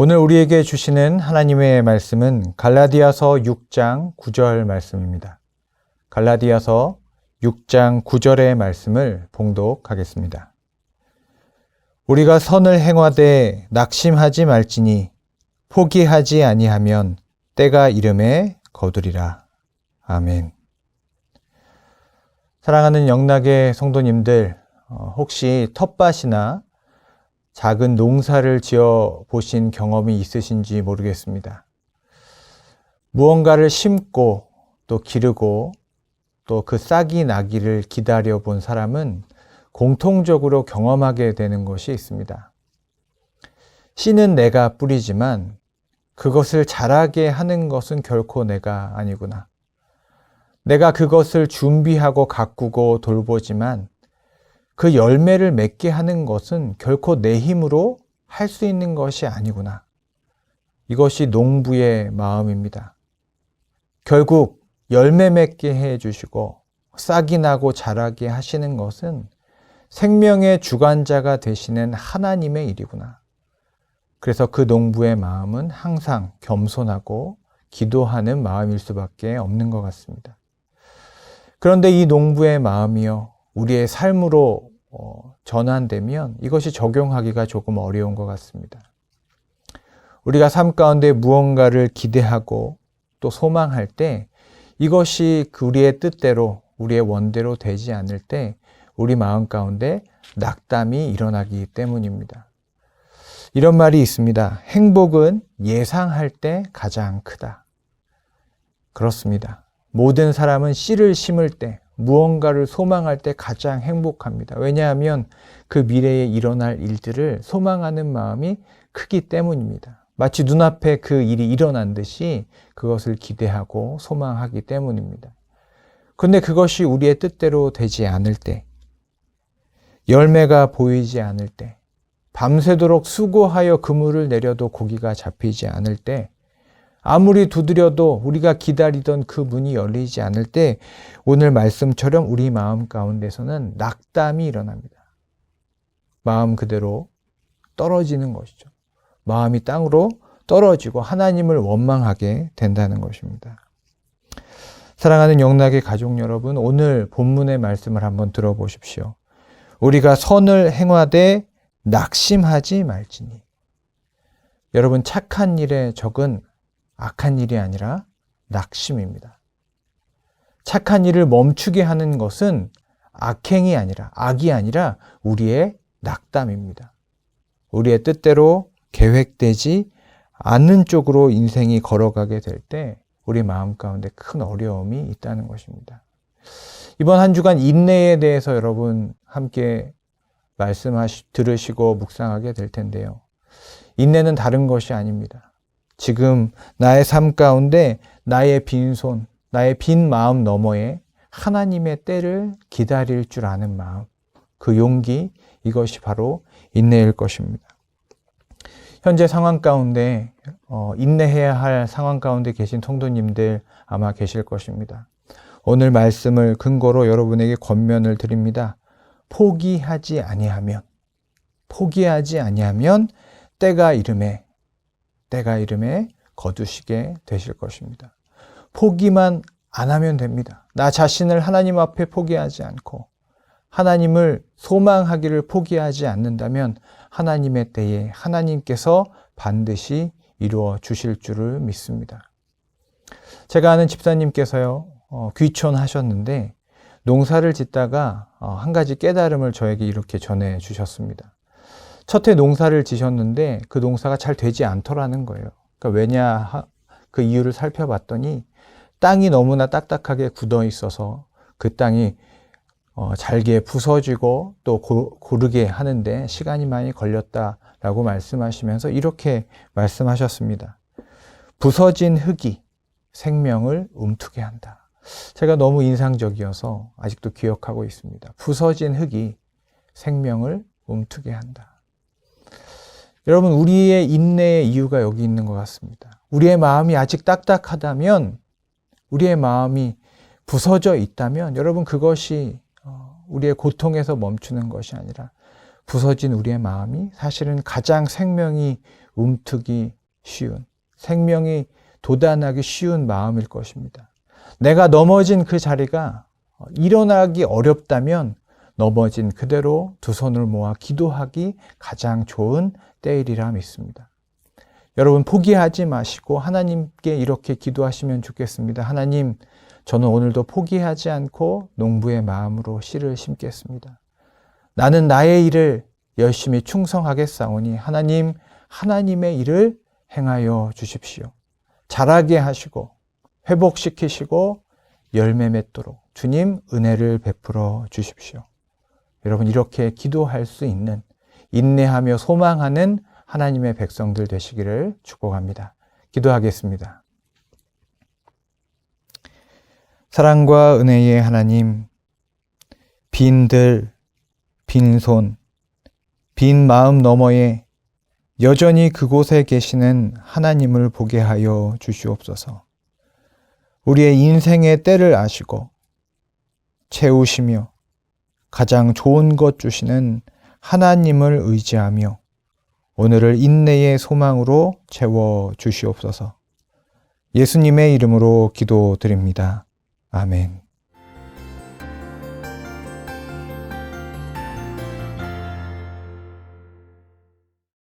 오늘 우리에게 주시는 하나님의 말씀은 갈라디아서 6장 9절 말씀입니다. 갈라디아서 6장 9절의 말씀을 봉독하겠습니다. 우리가 선을 행하되 낙심하지 말지니 포기하지 아니하면 때가 이름에 거두리라. 아멘. 사랑하는 영락의 성도님들, 혹시 텃밭이나 작은 농사를 지어 보신 경험이 있으신지 모르겠습니다. 무언가를 심고 또 기르고 또 그 싹이 나기를 기다려 본 사람은 공통적으로 경험하게 되는 것이 있습니다. 씨는 내가 뿌리지만 그것을 자라게 하는 것은 결코 내가 아니구나. 내가 그것을 준비하고 가꾸고 돌보지만 그 열매를 맺게 하는 것은 결코 내 힘으로 할 수 있는 것이 아니구나. 이것이 농부의 마음입니다. 결국 열매 맺게 해주시고 싹이 나고 자라게 하시는 것은 생명의 주관자가 되시는 하나님의 일이구나. 그래서 그 농부의 마음은 항상 겸손하고 기도하는 마음일 수밖에 없는 것 같습니다. 그런데 이 농부의 마음이요, 우리의 삶으로 전환되면 이것이 적용하기가 조금 어려운 것 같습니다. 우리가 삶 가운데 무언가를 기대하고 또 소망할 때 이것이 우리의 뜻대로, 우리의 원대로 되지 않을 때 우리 마음 가운데 낙담이 일어나기 때문입니다. 이런 말이 있습니다. 행복은 예상할 때 가장 크다. 그렇습니다. 모든 사람은 씨를 심을 때, 무언가를 소망할 때 가장 행복합니다. 왜냐하면 그 미래에 일어날 일들을 소망하는 마음이 크기 때문입니다. 마치 눈앞에 그 일이 일어난 듯이 그것을 기대하고 소망하기 때문입니다. 그런데 그것이 우리의 뜻대로 되지 않을 때, 열매가 보이지 않을 때, 밤새도록 수고하여 그물을 내려도 고기가 잡히지 않을 때, 아무리 두드려도 우리가 기다리던 그 문이 열리지 않을 때 오늘 말씀처럼 우리 마음 가운데서는 낙담이 일어납니다. 마음 그대로 떨어지는 것이죠. 마음이 땅으로 떨어지고 하나님을 원망하게 된다는 것입니다. 사랑하는 영락의 가족 여러분, 오늘 본문의 말씀을 한번 들어보십시오. 우리가 선을 행하되 낙심하지 말지니. 여러분, 착한 일의 적은 악한 일이 아니라 낙심입니다. 착한 일을 멈추게 하는 것은 악행이 아니라, 악이 아니라 우리의 낙담입니다. 우리의 뜻대로 계획되지 않는 쪽으로 인생이 걸어가게 될 때 우리 마음 가운데 큰 어려움이 있다는 것입니다. 이번 한 주간 인내에 대해서 여러분 함께 들으시고 묵상하게 될 텐데요. 인내는 다른 것이 아닙니다. 지금 나의 삶 가운데 나의 빈손, 나의 빈 마음 너머에 하나님의 때를 기다릴 줄 아는 마음, 그 용기, 이것이 바로 인내일 것입니다. 현재 상황 가운데 인내해야 할 상황 가운데 계신 성도님들 아마 계실 것입니다. 오늘 말씀을 근거로 여러분에게 권면을 드립니다. 포기하지 아니하면 때가 이름에 거두시게 되실 것입니다. 포기만 안 하면 됩니다. 나 자신을 하나님 앞에 포기하지 않고 하나님을 소망하기를 포기하지 않는다면 하나님의 때에 하나님께서 반드시 이루어 주실 줄을 믿습니다. 제가 아는 집사님께서요, 귀촌하셨는데 농사를 짓다가 한 가지 깨달음을 저에게 이렇게 전해 주셨습니다. 첫 해 농사를 지셨는데 그 농사가 잘 되지 않더라는 거예요. 그러니까 그 이유를 살펴봤더니 땅이 너무나 딱딱하게 굳어 있어서 그 땅이 잘게 부서지고 또 고르게 하는데 시간이 많이 걸렸다라고 말씀하시면서 이렇게 말씀하셨습니다. 부서진 흙이 생명을 움트게 한다. 제가 너무 인상적이어서 아직도 기억하고 있습니다. 부서진 흙이 생명을 움트게 한다. 여러분, 우리의 인내의 이유가 여기 있는 것 같습니다. 우리의 마음이 아직 딱딱하다면, 우리의 마음이 부서져 있다면 여러분, 그것이 우리의 고통에서 멈추는 것이 아니라 부서진 우리의 마음이 사실은 가장 생명이 움트기 쉬운, 생명이 돋아나기 쉬운 마음일 것입니다. 내가 넘어진 그 자리가 일어나기 어렵다면 넘어진 그대로 두 손을 모아 기도하기 가장 좋은 때이리라 믿습니다. 여러분 포기하지 마시고 하나님께 이렇게 기도하시면 좋겠습니다. 하나님, 저는 오늘도 포기하지 않고 농부의 마음으로 씨를 심겠습니다. 나는 나의 일을 열심히 충성하겠사오니 하나님, 하나님의 일을 행하여 주십시오. 자라게 하시고 회복시키시고 열매 맺도록 주님 은혜를 베풀어 주십시오. 여러분 이렇게 기도할 수 있는 인내하며 소망하는 하나님의 백성들 되시기를 축복합니다. 기도하겠습니다. 사랑과 은혜의 하나님, 빈들, 빈손, 빈 마음 너머에 여전히 그곳에 계시는 하나님을 보게 하여 주시옵소서. 우리의 인생의 때를 아시고 채우시며 가장 좋은 것 주시는 하나님을 의지하며 오늘을 인내의 소망으로 채워 주시옵소서. 예수님의 이름으로 기도드립니다. 아멘.